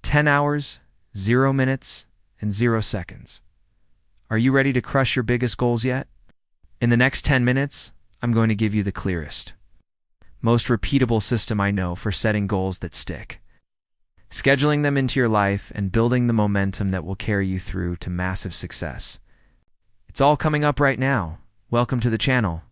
10 hours, 0 minutes, and 0 seconds. Are you ready to crush your biggest goals yet? In the next 10 minutes, I'm going to give you the clearest, most repeatable system I know for setting goals that stick, scheduling them into your life, and building the momentum that will carry you through to massive success. It's all coming up right now. Welcome to the channel.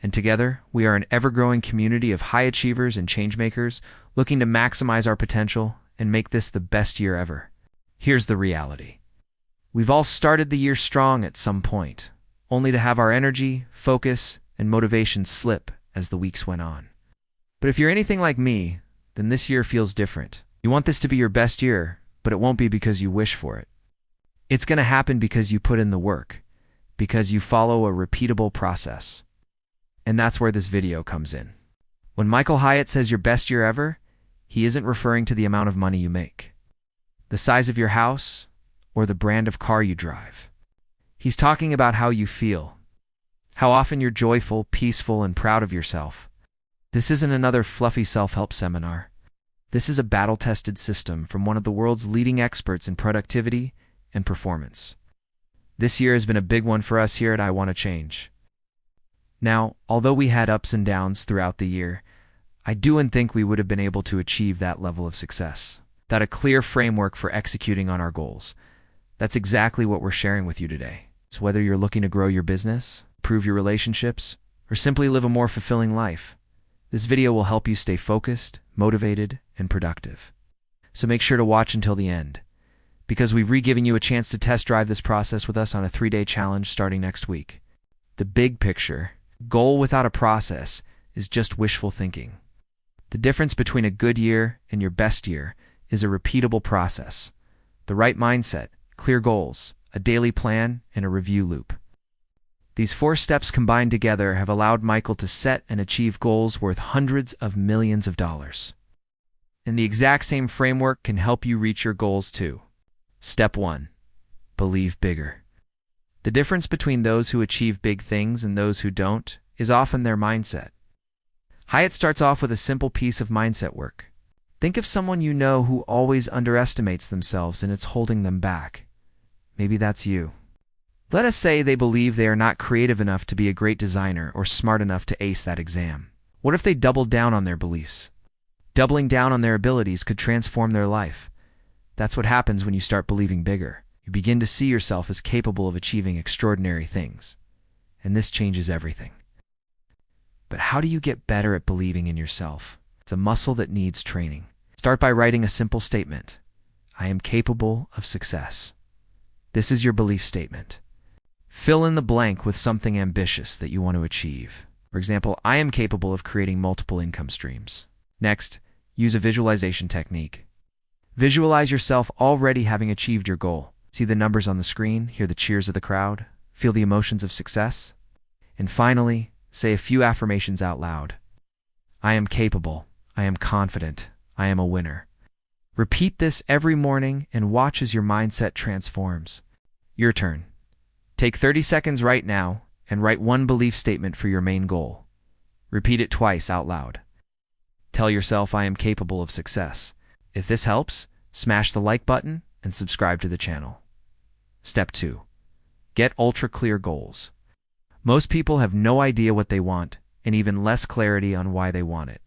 And together, we are an ever-growing community of high achievers and changemakers looking to maximize our potential and make this the best year ever. Here's the reality. We've all started the year strong at some point, only to have our energy, focus, and motivation slip as the weeks went on. But if you're anything like me, then this year feels different. You want this to be your best year, but it won't be because you wish for it. It's going to happen because you put in the work, because you follow a repeatable process. And that's where this video comes in. When Michael Hyatt says your best year ever, he isn't referring to the amount of money you make, the size of your house, or the brand of car you drive. He's talking about how you feel, how often you're joyful, peaceful, and proud of yourself. This isn't another fluffy self-help seminar. This is a battle-tested system from one of the world's leading experts in productivity and performance. This year has been a big one for us here at I Want to Change. Now, although we had ups and downs throughout the year, I do think we would have been able to achieve that level of success, that a clear framework for executing on our goals. That's exactly what we're sharing with you today. So whether you're looking to grow your business, improve your relationships, or simply live a more fulfilling life, this video will help you stay focused, motivated, and productive. So make sure to watch until the end, because we've re-given you a chance to test drive this process with us on a 3-day challenge starting next week. The big picture, goal without a process, is just wishful thinking. The difference between a good year and your best year is a repeatable process, the right mindset, clear goals, a daily plan, and a review loop. These 4 steps combined together have allowed Michael to set and achieve goals worth hundreds of millions of dollars. And the exact same framework can help you reach your goals too. Step 1. Believe bigger. The difference between those who achieve big things and those who don't is often their mindset. Hyatt starts off with a simple piece of mindset work. Think of someone you know who always underestimates themselves and it's holding them back. Maybe that's you. Let us say they believe they are not creative enough to be a great designer or smart enough to ace that exam. What if they doubled down on their beliefs? Doubling down on their abilities could transform their life. That's what happens when you start believing bigger. You begin to see yourself as capable of achieving extraordinary things. And this changes everything. But how do you get better at believing in yourself? It's a muscle that needs training. Start by writing a simple statement. I am capable of success. This is your belief statement. Fill in the blank with something ambitious that you want to achieve. For example, I am capable of creating multiple income streams. Next, use a visualization technique. Visualize yourself already having achieved your goal. See the numbers on the screen, hear the cheers of the crowd, feel the emotions of success. And finally, say a few affirmations out loud. I am capable. I am confident. I am a winner. Repeat this every morning and watch as your mindset transforms. Your turn. Take 30 seconds right now and write one belief statement for your main goal. Repeat it twice out loud. Tell yourself I am capable of success. If this helps, smash the like button and subscribe to the channel. Step 2. Get ultra-clear goals. Most people have no idea what they want and even less clarity on why they want it.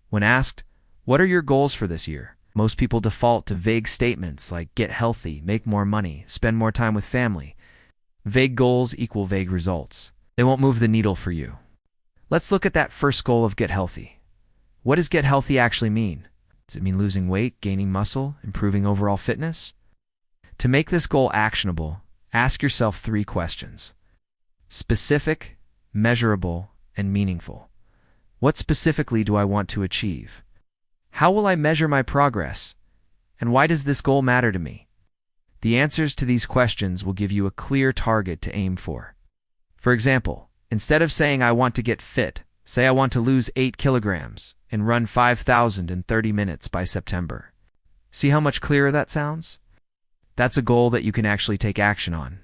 When asked, what are your goals for this year? Most people default to vague statements like get healthy, make more money, spend more time with family. Vague goals equal vague results. They won't move the needle for you. Let's look at that first goal of get healthy. What does get healthy actually mean? Does it mean losing weight, gaining muscle, improving overall fitness? To make this goal actionable, ask yourself 3 questions. Specific, measurable, and meaningful. What specifically do I want to achieve? How will I measure my progress? And why does this goal matter to me? The answers to these questions will give you a clear target to aim for. For example, instead of saying I want to get fit, say I want to lose 8 kilograms and run 5,000 in 30 minutes by September. See how much clearer that sounds? That's a goal that you can actually take action on.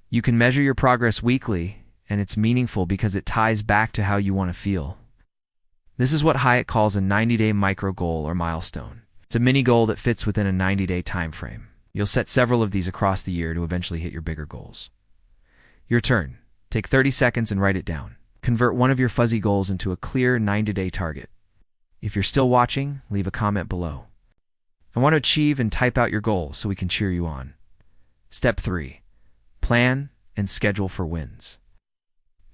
You can measure your progress weekly, and it's meaningful because it ties back to how you want to feel. This is what Hyatt calls a 90-day micro goal or milestone. It's a mini goal that fits within a 90-day time frame. You'll set several of these across the year to eventually hit your bigger goals. Your turn. Take 30 seconds and write it down. Convert one of your fuzzy goals into a clear 90-day target. If you're still watching, leave a comment below. I want to achieve and type out your goals so we can cheer you on. Step 3. Plan and schedule for wins.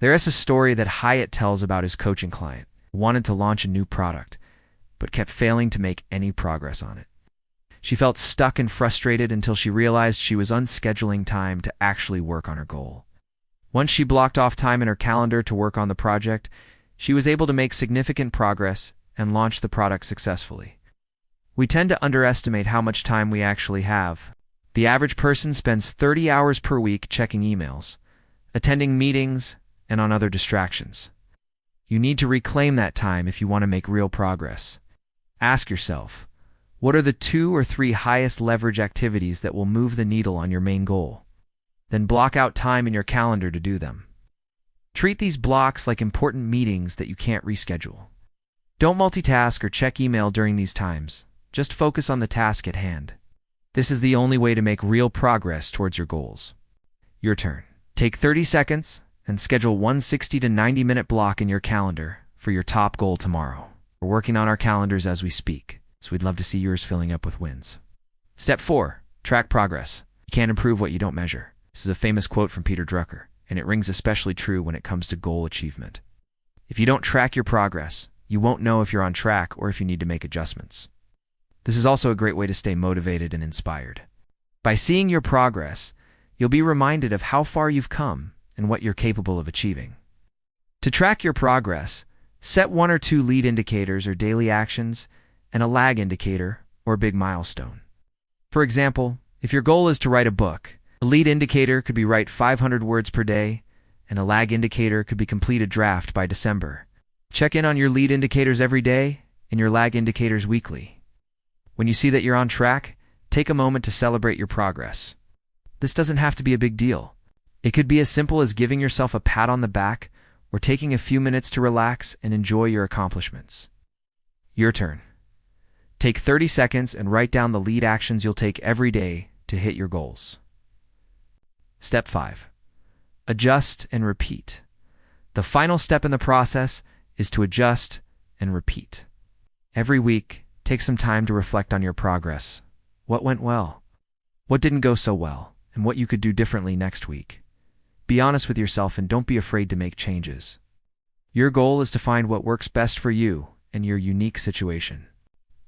There is a story that Hyatt tells about his coaching client who wanted to launch a new product, but kept failing to make any progress on it. She felt stuck and frustrated until she realized she was unscheduling time to actually work on her goal. Once she blocked off time in her calendar to work on the project, she was able to make significant progress and launch the product successfully. We tend to underestimate how much time we actually have. The average person spends 30 hours per week checking emails, attending meetings, and on other distractions. You need to reclaim that time if you want to make real progress. Ask yourself, what are the 2 or 3 highest leverage activities that will move the needle on your main goal? Then block out time in your calendar to do them. Treat these blocks like important meetings that you can't reschedule. Don't multitask or check email during these times. Just focus on the task at hand. This is the only way to make real progress towards your goals. Your turn. Take 30 seconds and schedule one 60 to 90-minute block in your calendar for your top goal tomorrow. We're working on our calendars as we speak, so we'd love to see yours filling up with wins. Step 4. Track progress. You can't improve what you don't measure. This is a famous quote from Peter Drucker, and it rings especially true when it comes to goal achievement. If you don't track your progress, you won't know if you're on track or if you need to make adjustments. This is also a great way to stay motivated and inspired. By seeing your progress, you'll be reminded of how far you've come and what you're capable of achieving. To track your progress, set 1 or 2 lead indicators or daily actions and a lag indicator or big milestone. For example, if your goal is to write a book, a lead indicator could be write 500 words per day, and a lag indicator could be complete a draft by December. Check in on your lead indicators every day and your lag indicators weekly. When you see that you're on track, take a moment to celebrate your progress. This doesn't have to be a big deal. It could be as simple as giving yourself a pat on the back or taking a few minutes to relax and enjoy your accomplishments. Your turn. Take 30 seconds and write down the lead actions you'll take every day to hit your goals. Step 5. Adjust and repeat. The final step in the process is to adjust and repeat. Every week, take some time to reflect on your progress. What went well? What didn't go so well? And what you could do differently next week. Be honest with yourself and don't be afraid to make changes. Your goal is to find what works best for you and your unique situation.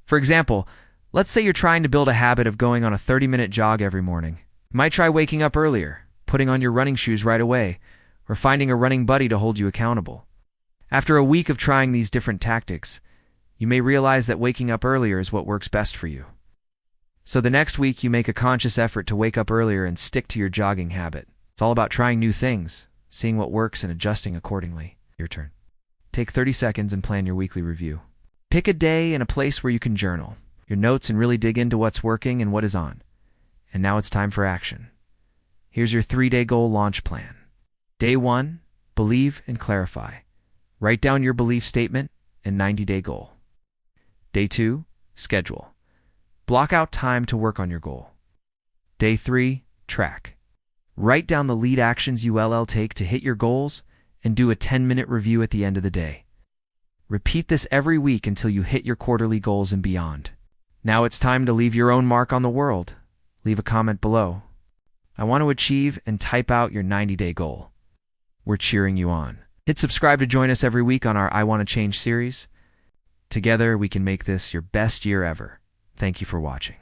For example, let's say you're trying to build a habit of going on a 30-minute jog every morning. You might try waking up earlier, putting on your running shoes right away, or finding a running buddy to hold you accountable. After a week of trying these different tactics, you may realize that waking up earlier is what works best for you. So the next week you make a conscious effort to wake up earlier and stick to your jogging habit. It's all about trying new things, seeing what works and adjusting accordingly. Your turn. Take 30 seconds and plan your weekly review. Pick a day and a place where you can journal your notes and really dig into what's working and what is on. And now it's time for action. Here's your 3-day goal launch plan. Day 1, believe and clarify. Write down your belief statement and 90-day goal. Day 2, schedule. Block out time to work on your goal. Day 3, track. Write down the lead actions you'll take to hit your goals and do a 10-minute review at the end of the day. Repeat this every week until you hit your quarterly goals and beyond. Now it's time to leave your own mark on the world. Leave a comment below. I want to achieve and type out your 90-day goal. We're cheering you on. Hit subscribe to join us every week on our I Want to Change series. Together, we can make this your best year ever. Thank you for watching.